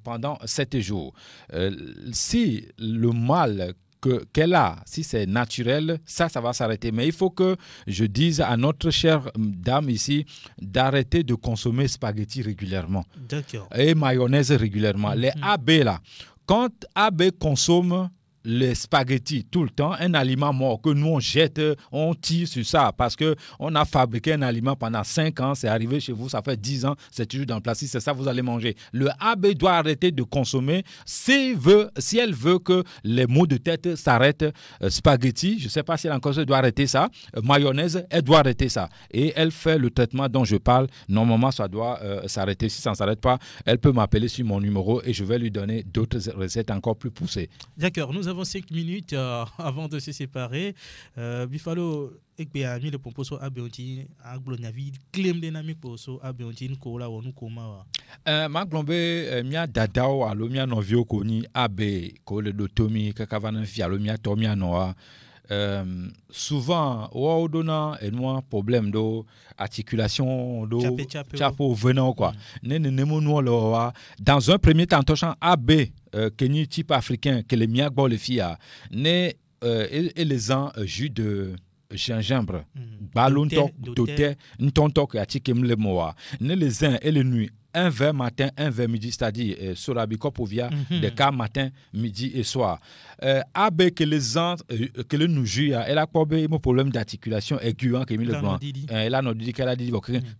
pendant 7 jours. Si le mal qu'elle a, si c'est naturel, ça va s'arrêter. Mais il faut que je dise à notre chère dame ici d'arrêter de consommer spaghettis régulièrement. D'accord. Et mayonnaise régulièrement. Les AB là, quand AB consomme les spaghettis tout le temps, un aliment mort que nous on jette, on tire sur ça parce qu'on a fabriqué un aliment pendant 5 ans, c'est arrivé chez vous, ça fait 10 ans, c'est toujours dans le plastique, c'est ça vous allez manger. Le AB doit arrêter de consommer si elle veut que les maux de tête s'arrêtent. Spaghettis, je ne sais pas si elle encore doit arrêter ça. Mayonnaise, elle doit arrêter ça. Et elle fait le traitement dont je parle. Normalement, ça doit s'arrêter. Si ça ne s'arrête pas, elle peut m'appeler sur mon numéro et je vais lui donner d'autres recettes encore plus poussées. D'accord, nous avons 5 minutes avant de se séparer. Bifalo ekbeami le pomposo abeonti aglonavi claim de nami poso abeonti kola wonu koma. Maglombe mia dadao alomia novio koni abe ko le dotomi kakavana fi alomia tomia noa. Souvent o dona enwa problème do articulation do chapeau venant quoi. Dans un premier temps touchant AB Kenny type africain que les miagbo le fia et les ans jus de gingembre ballon doté ntonto que atikem le moa ne les uns et les nuits un verre matin, un verre midi, c'est-à-dire Sorabicopovia, des cas matin, midi et soir. Avec les gens que nous jouons, elle a pas un problème d'articulation aiguë, elle a dit qu'elle a dit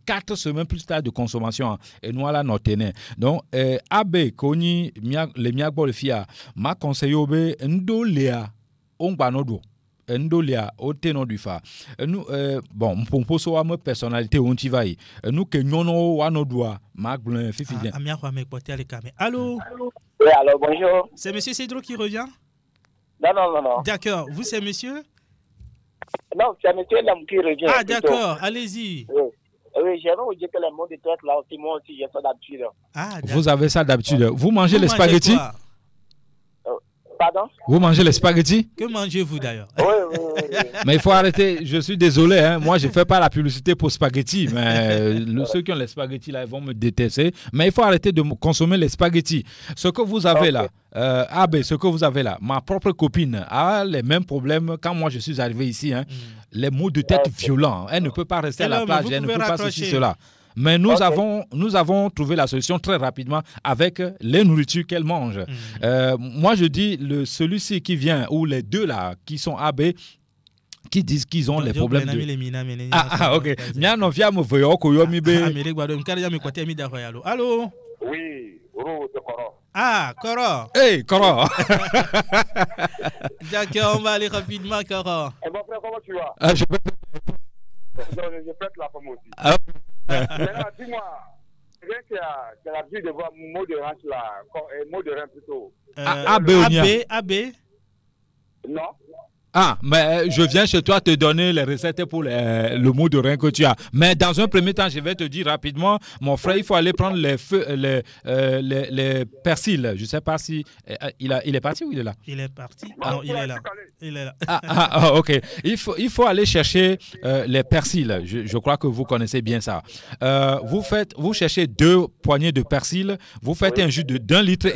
4 semaines plus tard de consommation, et nous la noté. Donc, Abe, les miagbo le fia, m'a conseillé Ndolea, Ongbanodo. ndolia au tenor du fa nous bon pour so ma personnalité on t'y va nous que nyono wa no doa ma glon fifi bien amia kwa me porter les caméras. Allô? Oui, alors bonjour. C'est monsieur Cédro qui revient? Non. D'accord, vous c'est monsieur? Non, c'est monsieur Lam qui revient. Ah d'accord, allez-y. Oui, j'aimerais vous dire que les mots de tête là aussi, moi aussi j'ai ça d'habitude. Ah, vous avez ça d'habitude. Vous mangez les spaghettis? Quoi? Pardon? Vous mangez les spaghettis? Que mangez-vous d'ailleurs? Oui. Mais il faut arrêter, je suis désolé, hein. Moi je ne fais pas la publicité pour spaghettis, mais ceux qui ont les spaghettis là, ils vont me détester. Mais il faut arrêter de consommer les spaghettis. Ce que vous avez là, ce que vous avez là, ma propre copine a les mêmes problèmes quand moi je suis arrivé ici. Hein. Les maux de tête violents, elle ne peut pas rester à la plage, elle ne peut pas ceci, cela. Mais nous avons trouvé la solution très rapidement avec les nourritures qu'elle mange. Moi, je dis, celui-ci qui vient, ou les deux là, qui sont AB, qui disent qu'ils ont les problèmes de... ok. Allô? Oui, c'est Coro. Ah, Coro. Hey, Coro. D'accord, on va aller rapidement, Coro. Et mon frère, comment tu vas? Je pète la femme aussi. Maintenant, dis-moi, quelqu'un qui a l'habitude de voir mot de hanche là, mot de rein plutôt. AB. Non. Ah, mais je viens chez toi te donner les recettes pour le mot de rein que tu as. Mais dans un premier temps, je vais te dire rapidement, mon frère, il faut aller prendre les persils. Je ne sais pas si il est parti ou il est là? Il est parti. Non, il est là. Il est là. Ok. Il faut aller chercher les persils. Je crois que vous connaissez bien ça. Vous cherchez 2 poignées de persil. Vous faites un jus d'1,5 litre.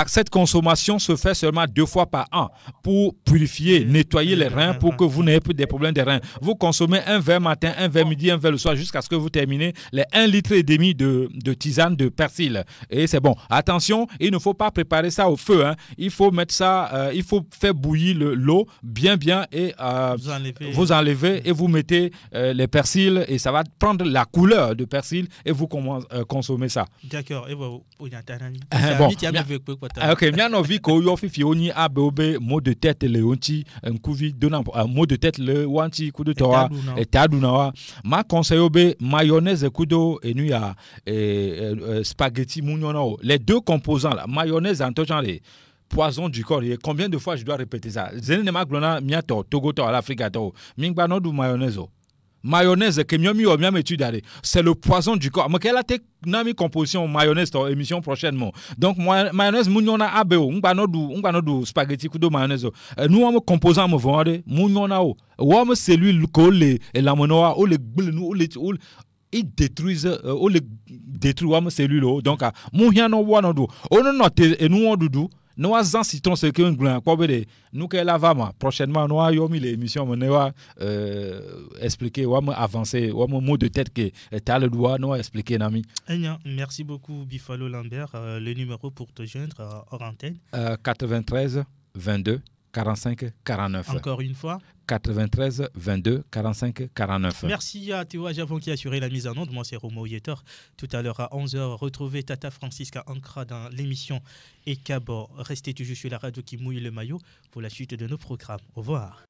Cette consommation se fait seulement 2 fois par an pour purifier, nettoyer les reins pour que vous n'ayez plus des problèmes de reins. Vous consommez un verre matin, un verre midi, un verre le soir jusqu'à ce que vous terminez les 1,5 litre de tisane de persil. Et c'est bon. Attention, il ne faut pas préparer ça au feu. Hein. Il faut mettre ça, il faut faire bouillir l'eau bien et vous enlevez et vous mettez les persils et ça va prendre la couleur de persil et vous consommez ça. D'accord. Et bon. Ok, bien envie que vous fifi oni abe mot de tête le onti nkuvi dona mot de tête le wanti kudo toa etaduna ma conseil obe mayonnaise kudo enu ya spaghetti munyona. Les 2 composants là, mayonnaise en genre poison du corps. Et combien de fois je dois répéter ça? Zenene maglona miato togo to à l'Afrique to mingba no du mayonnaise. Mayonnaise que c'est le poison du corps. Mais quelle a été nami composition mayonnaise dans émission prochainement. Donc mayonnaise munyona abeo ngba spaghetti kudo mayonnaise. Nous on composant mo vendre munyona o. Wa mo cellule ko le la monoa o le gbelu o le ils détruisent les cellules. Donc munyano wana do ono note et nous on doudou. Nous avons citron ce que nous que lavama prochainement nous avons mis l'émission expliquer ou avancer ou mot de tête que t'as le droit nous expliquer nami. Merci beaucoup Bifalo Lambert. Le numéro pour te joindre hors antenne 93 22 45 49. Encore une fois 93 22 45 49. Merci à Théo Javon qui a assuré la mise en onde. Moi c'est Romo Yetor. Tout à l'heure à 11h, retrouvez Tata Francisca Ankra dans l'émission Ekabo. Restez toujours sur la radio qui mouille le maillot pour la suite de nos programmes. Au revoir.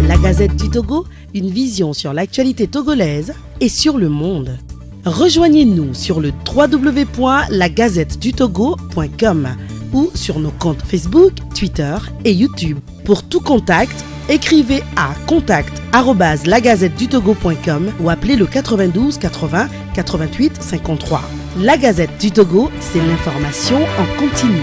La Gazette du Togo, une vision sur l'actualité togolaise et sur le monde. Rejoignez-nous sur le www.lagazettedutogo.com ou sur nos comptes Facebook, Twitter et YouTube. Pour tout contact, écrivez à contact@lagazettedutogo.com ou appelez le 92 80 88 53. La Gazette du Togo, c'est l'information en continu.